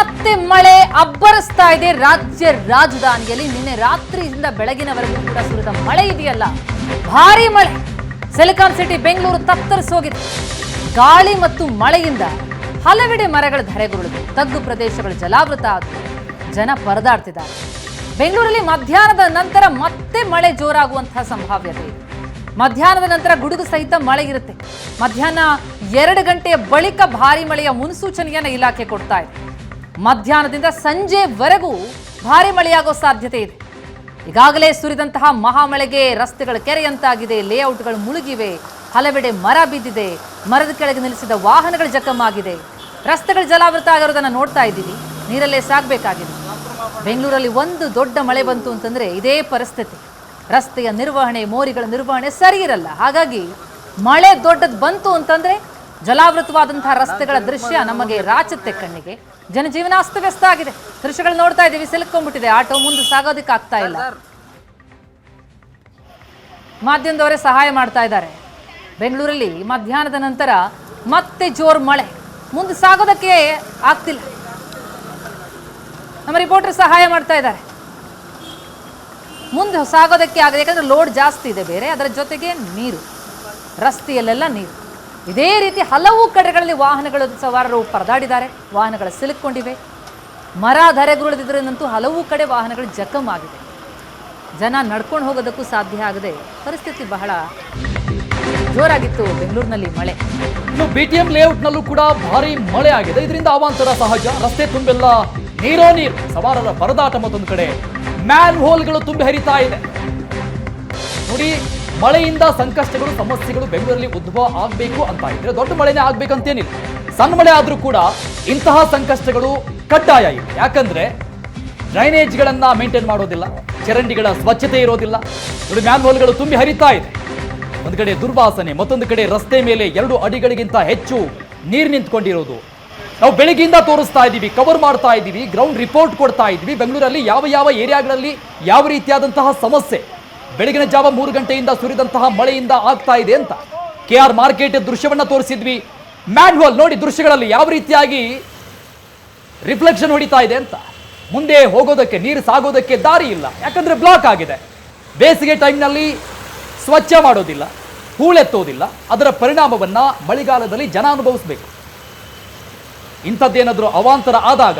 ಮತ್ತೆ ಮಳೆ ಅಬ್ಬರಿಸ್ತಾ ಇದೆ ರಾಜ್ಯ ರಾಜಧಾನಿಯಲ್ಲಿ. ನಿನ್ನೆ ರಾತ್ರಿಯಿಂದ ಬೆಳಗಿನವರೆಗೂ ಕೂಡ ಸುರಿದ ಮಳೆ ಇದೆಯಲ್ಲ, ಭಾರಿ ಮಳೆ. ಸಿಲಿಕಾನ್ ಸಿಟಿ ಬೆಂಗಳೂರು ತತ್ತರಿಸೋಗಿದೆ. ಗಾಳಿ ಮತ್ತು ಮಳೆಯಿಂದ ಹಲವೆಡೆ ಮರಗಳ ಧರೆಗುರುಳಿದೆ. ತಗ್ಗು ಪ್ರದೇಶಗಳು ಜಲಾವೃತ ಆದವು. ಜನ ಪರದಾಡ್ತಿದ್ದಾರೆ. ಬೆಂಗಳೂರಲ್ಲಿ ಮಧ್ಯಾಹ್ನದ ನಂತರ ಮತ್ತೆ ಮಳೆ ಜೋರಾಗುವಂತಹ ಸಂಭಾವ್ಯತೆ ಇದೆ. ಮಧ್ಯಾಹ್ನದ ನಂತರ ಗುಡುಗು ಸಹಿತ ಮಳೆ ಇರುತ್ತೆ. ಮಧ್ಯಾಹ್ನ 2 ಗಂಟೆಯ ಬಳಿಕ ಭಾರಿ ಮಳೆಯ ಮುನ್ಸೂಚನೆಯನ್ನು ಇಲಾಖೆ ಕೊಡ್ತಾ ಇದೆ. ಮಧ್ಯಾಹ್ನದಿಂದ ಸಂಜೆವರೆಗೂ ಭಾರಿ ಮಳೆಯಾಗೋ ಸಾಧ್ಯತೆ ಇದೆ. ಈಗಾಗಲೇ ಸುರಿದಂತಹ ಮಹಾಮಳೆಗೆ ರಸ್ತೆಗಳ ಕೆರೆಯಂತಾಗಿದೆ. ಲೇಔಟ್ಗಳು ಮುಳುಗಿವೆ. ಹಲವೆಡೆ ಮರ ಬಿದ್ದಿದೆ. ಮರದ ಕೆಳಗೆ ನಿಲ್ಲಿಸಿದ ವಾಹನಗಳು ಜಖಮಾಗಿದೆ. ರಸ್ತೆಗಳು ಜಲಾವೃತ ಆಗಿರೋದನ್ನು ನೋಡ್ತಾ ಇದ್ದೀವಿ. ನೀರಲ್ಲೇ ಸಾಗಬೇಕಾಗಿದೆ. ಬೆಂಗಳೂರಲ್ಲಿ ಒಂದು ದೊಡ್ಡ ಮಳೆ ಬಂತು ಅಂತಂದ್ರೆ ಇದೇ ಪರಿಸ್ಥಿತಿ. ರಸ್ತೆಯ ನಿರ್ವಹಣೆ, ಮೋರಿಗಳ ನಿರ್ವಹಣೆ ಸರಿ ಇರಲ್ಲ. ಹಾಗಾಗಿ ಮಳೆ ದೊಡ್ಡದು ಬಂತು ಅಂತಂದ್ರೆ ಜಲಾವೃತವಾದಂತಹ ರಸ್ತೆಗಳ ದೃಶ್ಯ ನಮಗೆ ರಾಚುತ್ತೆ ಕಣ್ಣಿಗೆ. ಜನಜೀವನ ಅಸ್ತವ್ಯಸ್ತ ಆಗಿದೆ. ದೃಶ್ಯಗಳು ನೋಡ್ತಾ ಇದ್ದೀವಿ. ಸಿಲುಕೊಂಡ್ಬಿಟ್ಟಿದೆ. ಆಟೋ ಮುಂದೆ ಸಾಗೋದಕ್ಕೆ ಆಗ್ತಾ ಇಲ್ಲ. ಮಾಧ್ಯಮದವರೇ ಸಹಾಯ ಮಾಡ್ತಾ ಇದ್ದಾರೆ. ಬೆಂಗಳೂರಲ್ಲಿ ಮಧ್ಯಾಹ್ನದ ನಂತರ ಮತ್ತೆ ಜೋರು ಮಳೆ. ಮುಂದೆ ಸಾಗೋದಕ್ಕೆ ಆಗ್ತಿಲ್ಲ. ನಮ್ಮ ರಿಪೋರ್ಟರ್ ಸಹಾಯ ಮಾಡ್ತಾ ಇದ್ದಾರೆ. ಮುಂದೆ ಸಾಗೋದಕ್ಕೆ ಆಗದೆ, ಯಾಕಂದ್ರೆ ಲೋಡ್ ಜಾಸ್ತಿ ಇದೆ ಬೇರೆ, ಅದರ ಜೊತೆಗೆ ನೀರು, ರಸ್ತೆಯಲ್ಲೆಲ್ಲ ನೀರು. ಇದೇ ರೀತಿ ಹಲವು ಕಡೆಗಳಲ್ಲಿ ವಾಹನಗಳು ಸವಾರರು ಪರದಾಡಿದ್ದಾರೆ. ವಾಹನಗಳು ಸಿಲುಕೊಂಡಿವೆ. ಮರ ಧರೆಗುರುಳಿದ್ರಂತೂ ಹಲವು ಕಡೆ ವಾಹನಗಳು ಜಖಮಾಗಿದೆ. ಜನ ನಡ್ಕೊಂಡು ಹೋಗೋದಕ್ಕೂ ಸಾಧ್ಯ ಆಗದೆ ಪರಿಸ್ಥಿತಿ ಬಹಳ ಜೋರಾಗಿತ್ತು ಬೆಂಗಳೂರಿನಲ್ಲಿ ಮಳೆ. ಇನ್ನು ಬಿಟಿಎಂ ಲೇಔಟ್ನಲ್ಲೂ ಕೂಡ ಭಾರಿ ಮಳೆ ಆಗಿದೆ. ಇದರಿಂದ ಅವಾಂತರ ಸಹಜ. ರಸ್ತೆ ತುಂಬೆಲ್ಲ ನೀರೋ ನೀರು. ಸವಾರರ ಪರದಾಟ ಮತ್ತೊಂದು ಕಡೆ ಮ್ಯಾನ್ ಹೋಲ್ಗಳು ತುಂಬಿ ಹರಿತಾ ಇದೆ. ನೋಡಿ, ಮಳೆಯಿಂದ ಸಂಕಷ್ಟಗಳು, ಸಮಸ್ಯೆಗಳು ಬೆಂಗಳೂರಲ್ಲಿ ಉದ್ಭವ ಆಗಬೇಕು ಅಂತ ಇದ್ರೆ ದೊಡ್ಡ ಮಳೆನೇ ಆಗ್ಬೇಕಂತೇನಿಲ್ಲ. ಸಣ್ಣ ಮಳೆ ಆದ್ರೂ ಕೂಡ ಇಂತಹ ಸಂಕಷ್ಟಗಳು ಕಡ್ಡಾಯ ಇದೆ. ಯಾಕಂದ್ರೆ ಡ್ರೈನೇಜ್ಗಳನ್ನ ಮೇಂಟೈನ್ ಮಾಡೋದಿಲ್ಲ, ಚರಂಡಿಗಳ ಸ್ವಚ್ಛತೆ ಇರೋದಿಲ್ಲ. ನೋಡಿ, ಮ್ಯಾನ್ ಹೋಲ್ಗಳು ತುಂಬಿ ಹರಿತಾ ಇದೆ. ಒಂದು ಕಡೆ ದುರ್ವಾಸನೆ, ಮತ್ತೊಂದು ಕಡೆ ರಸ್ತೆ ಮೇಲೆ 2 ಅಡಿಗಳಿಗಿಂತ ಹೆಚ್ಚು ನೀರು ನಿಂತ್ಕೊಂಡಿರೋದು. ನಾವು ಬೆಳಗ್ಗೆಯಿಂದ ತೋರಿಸ್ತಾ ಇದ್ದೀವಿ, ಕವರ್ ಮಾಡ್ತಾ ಇದ್ದೀವಿ, ಗ್ರೌಂಡ್ ರಿಪೋರ್ಟ್ ಕೊಡ್ತಾ ಇದ್ದೀವಿ. ಬೆಂಗಳೂರಲ್ಲಿ ಯಾವ ಏರಿಯಾಗಳಲ್ಲಿ ಯಾವ ರೀತಿಯಾದಂತಹ ಸಮಸ್ಯೆ ಬೆಳಗಿನ ಜಾವ 3 ಗಂಟೆಯಿಂದ ಸುರಿದಂತಹ ಮಳೆಯಿಂದ ಆಗ್ತಾ ಇದೆ ಅಂತ. KR ಮಾರ್ಕೆಟ್ ದೃಶ್ಯವನ್ನ ತೋರಿಸಿದ್ವಿ. ಮ್ಯಾನ್ ಹೋಲ್ ನೋಡಿ, ದೃಶ್ಯಗಳಲ್ಲಿ ಯಾವ ರೀತಿಯಾಗಿ ರಿಫ್ಲೆಕ್ಷನ್ ಹೊಡಿತಾ ಇದೆ ಅಂತ. ಮುಂದೆ ಹೋಗೋದಕ್ಕೆ, ನೀರು ಸಾಗೋದಕ್ಕೆ ದಾರಿ ಇಲ್ಲ. ಯಾಕಂದ್ರೆ ಬ್ಲಾಕ್ ಆಗಿದೆ. ಬೇಸಿಗೆ ಟೈಮ್ನಲ್ಲಿ ಸ್ವಚ್ಛ ಮಾಡೋದಿಲ್ಲ, ಹೂಳೆತ್ತೋದಿಲ್ಲ. ಅದರ ಪರಿಣಾಮವನ್ನ ಮಳೆಗಾಲದಲ್ಲಿ ಜನ ಅನುಭವಿಸಬೇಕು. ಇಂಥದ್ದೇನಾದರೂ ಅವಾಂತರ ಆದಾಗ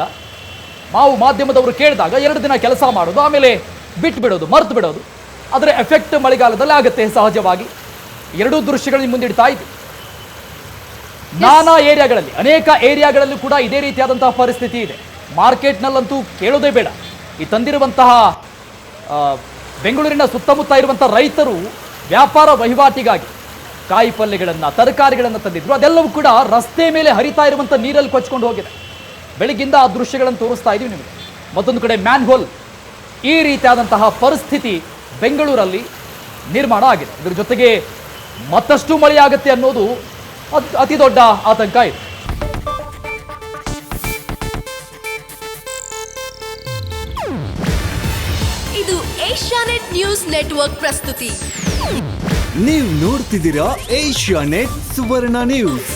ನಾವು ಮಾಧ್ಯಮದವರು ಕೇಳಿದಾಗ 2 ದಿನ ಕೆಲಸ ಮಾಡೋದು, ಆಮೇಲೆ ಬಿಟ್ಟು ಬಿಡೋದು, ಮರ್ತು ಬಿಡೋದು. ಅದರ ಎಫೆಕ್ಟ್ ಮಳೆಗಾಲದಲ್ಲಿ ಆಗುತ್ತೆ ಸಹಜವಾಗಿ. 2 ದೃಶ್ಯಗಳನ್ನು ಮುಂದಿಡ್ತಾ ಇದ್ದೀವಿ. ನಾನಾ ಏರಿಯಾಗಳಲ್ಲಿ, ಅನೇಕ ಏರಿಯಾಗಳಲ್ಲಿ ಕೂಡ ಇದೇ ರೀತಿಯಾದಂತಹ ಪರಿಸ್ಥಿತಿ ಇದೆ. ಮಾರ್ಕೆಟ್ನಲ್ಲಂತೂ ಕೇಳೋದೇ ಬೇಡ. ಈ ತಂದಿರುವಂತಹ ಬೆಂಗಳೂರಿನ ಸುತ್ತಮುತ್ತ ಇರುವಂತಹ ರೈತರು ವ್ಯಾಪಾರ ವಹಿವಾಟಿಗಾಗಿ ಕಾಯಿ ಪಲ್ಯಗಳನ್ನು, ತರಕಾರಿಗಳನ್ನು ತಂದಿದ್ರು. ಅದೆಲ್ಲವೂ ಕೂಡ ರಸ್ತೆ ಮೇಲೆ ಹರಿತಾ ಇರುವಂಥ ನೀರಲ್ಲಿ ಕೊಚ್ಕೊಂಡು ಹೋಗಿದೆ. ಬೆಳಗ್ಗಿಂದ ಆ ದೃಶ್ಯಗಳನ್ನು ತೋರಿಸ್ತಾ ಇದ್ದೀವಿ ನಿಮಗೆ. ಮತ್ತೊಂದು ಕಡೆ ಮ್ಯಾನ್ ಹೋಲ್. ಈ ರೀತಿಯಾದಂತಹ ಪರಿಸ್ಥಿತಿ ಬೆಂಗಳೂರಲ್ಲಿ ನಿರ್ಮಾಣ ಆಗಿದೆ. ಇದರ ಜೊತೆಗೆ ಮತ್ತಷ್ಟು ಮಳೆಯಾಗುತ್ತೆ ಅನ್ನೋದು ಅತಿ ದೊಡ್ಡ ಆತಂಕ ಇದೆ. ಇದು ಏಷ್ಯಾನೆಟ್ ನ್ಯೂಸ್ ನೆಟ್ವರ್ಕ್ ಪ್ರಸ್ತುತಿ. ನೀವು ನೋಡ್ತಿದ್ದೀರಾ ಏಷ್ಯಾನೆಟ್ ಸುವರ್ಣ ನ್ಯೂಸ್.